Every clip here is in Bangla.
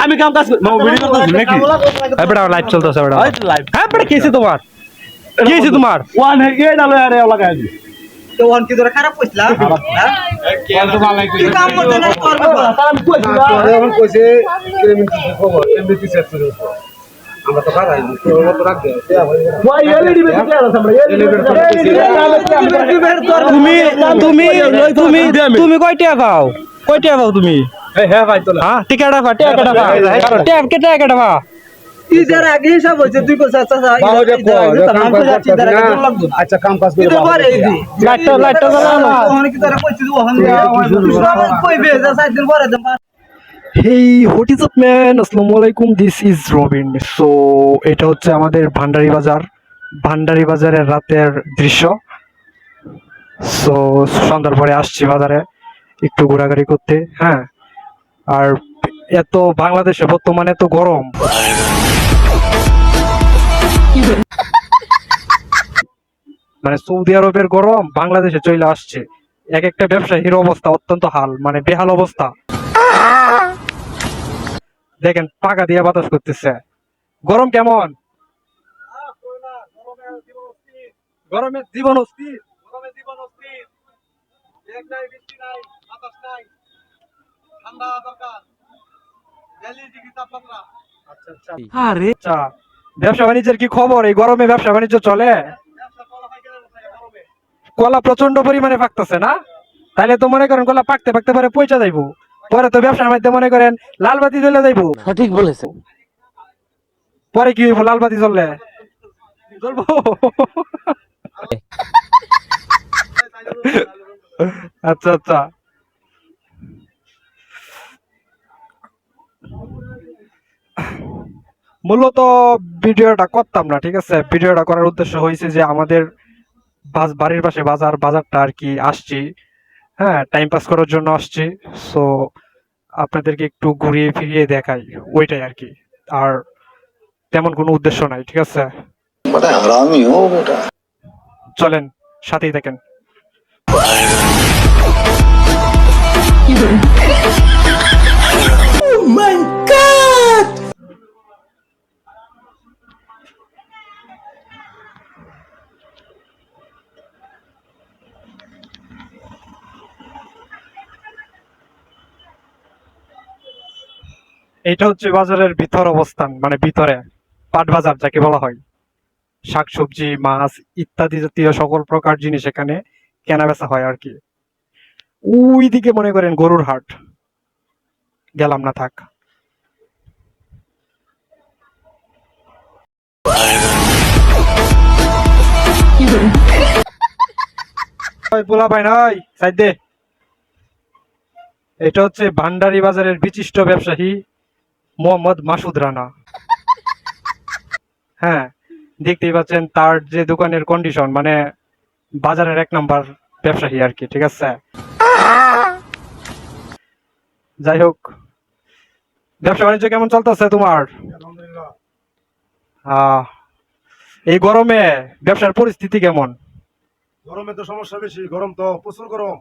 আমি কাম কাজ লাইভ চলতেছে তোমার কি হয়েছে তোমার ওয়ান লাগাই তো ওয়ান কি ধরে খারাপ কইছলা কি কাম করতে না করবে তার আমি কইছিলাম এখন কইছে খবর এমবিটি সেট করে আমরা তো খারাই তো রাখ দে ওই এলইডি বেশি আছে আমরা তুমি তুমি তুমি তুমি কয়টা পাও তুমি হ্যাঁ ভাই তো হ্যাঁ টিকেট পাও ট্যাব কে টাকা পাও কি যার আগে হিসাব হইছে তুই কইছ আচ্ছা আচ্ছা কাম কাজ করে লাইটটা জ্বালানো ওখানে কি তোরা কইছিস ওখানে কইবে যা 4 দিন পরে দেব Hey, what is up man? আসসালামু আলাইকুম, দিস ইজ রবিন। সো এটা হচ্ছে আমাদের ভান্ডারি বাজারের রাতের দৃশ্য। সো সন্ধ্যার পরে আসছি বাজারে একটু ঘোরাঘুরি করতে। হ্যাঁ, আর এত বাংলাদেশে বর্তমানে এত গরম, মানে সৌদি আরবের গরম বাংলাদেশে চলে আসছে। এক একটা ব্যবসায়ীর অবস্থা অত্যন্ত মানে বেহাল অবস্থা। দেখেন পাকা দিয়ে বাতাস করতেছে। গরম কেমন? গরমের জীবন অস্থির। আরে ব্যবসা বাণিজ্যের কি খবর? এই গরমে ব্যবসা বাণিজ্য চলে? কলা প্রচন্ড পরিমাণে পাকতেছে না? তাইলে তো মনে করেন কলা পাকতে পাকতে পরে পয়সা যাইবো, পরে তো ব্যবসার মধ্যে মনে করেন লাল বাতি জ্বলে যাইবো। সঠিক বলেছেন। পরে কি হইব? লাল বাতি জ্বললে জ্বলবো। আচ্ছা আচ্ছা, মূলত ভিডিওটা করতাম না, ঠিক আছে? ভিডিওটা করার উদ্দেশ্য হয়েছে যে আমাদের বাড়ির পাশে বাজারটা আর কি আসছি, হ্যাঁ, টাইম পাস করার জন্য আসছি। সো আপনাদেরকে একটু ঘুরিয়ে ফিরিয়ে দেখাই, ওইটাই আর কি। আর তেমন কোনো উদ্দেশ্য নাই, ঠিক আছে? চলেন সাথেই দেখেন। এটা হচ্ছে বাজারের ভিতর অবস্থান, মানে ভিতরে পাট বাজার যাকে বলা হয়। শাকসবজি, মাছ ইত্যাদি জাতীয় সকল প্রকার জিনিস এখানে কেনা বেচা হয় আর কি। ওই দিকে মনে করেন গরুর হাট, গেলাম না, থাক। পোলা ভাই নয় সাইড দে। এটা হচ্ছে ভান্ডারি বাজারের বিশিষ্ট ব্যবসায়ী মোহাম্মদ মাসুদ রানা। হ্যাঁ, দেখতেই পাচ্ছেন তার যে দোকানের কন্ডিশন, মানে বাজারের 1 নাম্বার ব্যবসায়ী আর কি, ঠিক আছে? যাই হোক, ব্যবসা বাণিজ্য কেমন চলতেছে তোমার? এই গরমে ব্যবসার পরিস্থিতি কেমন? গরমে তো সমস্যা বেশি, গরম তো প্রচুর গরম।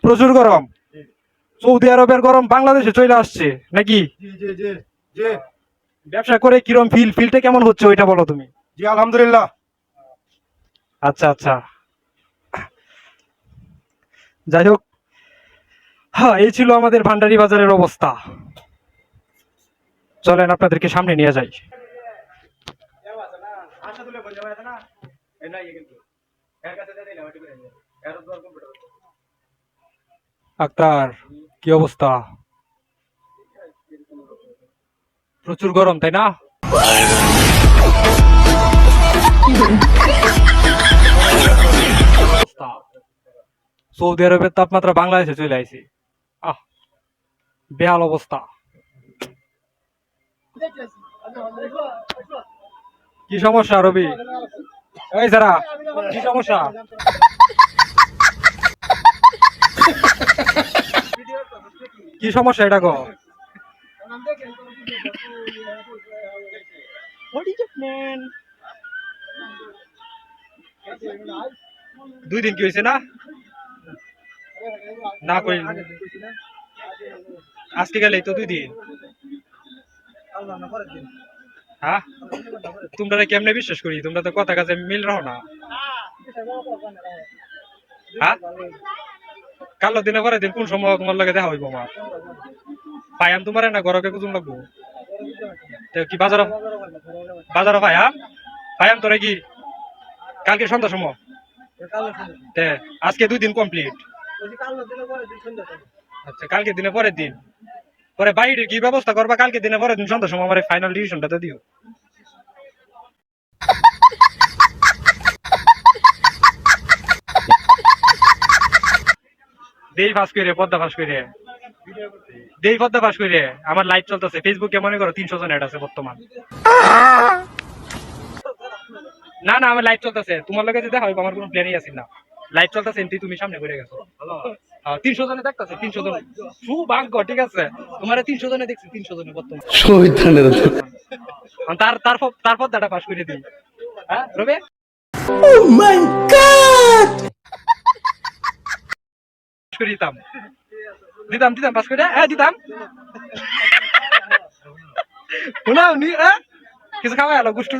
প্রচুর গরম। সৌদি আরবের গরম বাংলাদেশে চলে আসছে নাকি? ব্যবসা করে কিরম ফিলটা কেমন হচ্ছে ওইটা বলো তুমি। জি আলহামদুলিল্লাহ। আচ্ছা আচ্ছা, যাই হোক, হ্যাঁ, এই ছিল আমাদের ভান্ডারি বাজারের অবস্থা। চলেন আপনাদেরকে সামনে নিয়ে যাই। আক্তার, কি অবস্থা? প্রচুর গরম, তাই না? সৌদি আরবের তাপমাত্রা বাংলাদেশে চলে আইছে। বেহাল অবস্থা। কি সমস্যা রবি? এই যারা, কি সমস্যা? কি সমস্যা এটা গো? What is your plan? 2 দিন কি হয়েছে না না কই আজকে গেলেই তো 2 দিন হ্যাঁ তোমরা কেমনে বিশ্বাস করি তোমরা তো কথা কাজে মিল রাখো না হ্যাঁ কালো দিনে পরে দিন কোন সময় তোমার লগে দেখা হইব আমার পাইয়াম তোমার না ঘরকে কুতুম লাগবো কি বাজারে পাইয়াম তোরা কি কালকে সন্ধ্যার সময় আজকে 2 দিন কমপ্লিট আচ্ছা কালকে দিনে পরের দিন পরে বাইরের কি ব্যবস্থা করবা কালকে দিনে পরের দিন সন্ধ্যার সময় আমার ফাইনাল ডিসিশনটা দিও দেই ফাঁস করে পদ্মা ফাঁস করে দেই পদ্মা ফাঁস করে আমার লাইভ চলতেছে ফেসবুকে মনে করো 300 জন অ্যাড আছে বর্তমান না না আমার লাইভ চলতেছে তোমার লগে যে দেখা হইব আমার কোনো প্ল্যানই আছে না লাইভ চলতেছে এমনি তুমি সামনে ঘুরে গেছো 300 জনে দেখতেছে 300 জন সুভাগ্য ঠিক আছে তোমার 300 জনে দেখছি 300 জনে বর্তমান তার পদ্মাটা ফাঁস করে দিই হ্যাঁ রবে ও মাই গড দিতাম পাস করে দিতাম শোনা কিছু খাওয়া গেল গুষ্টি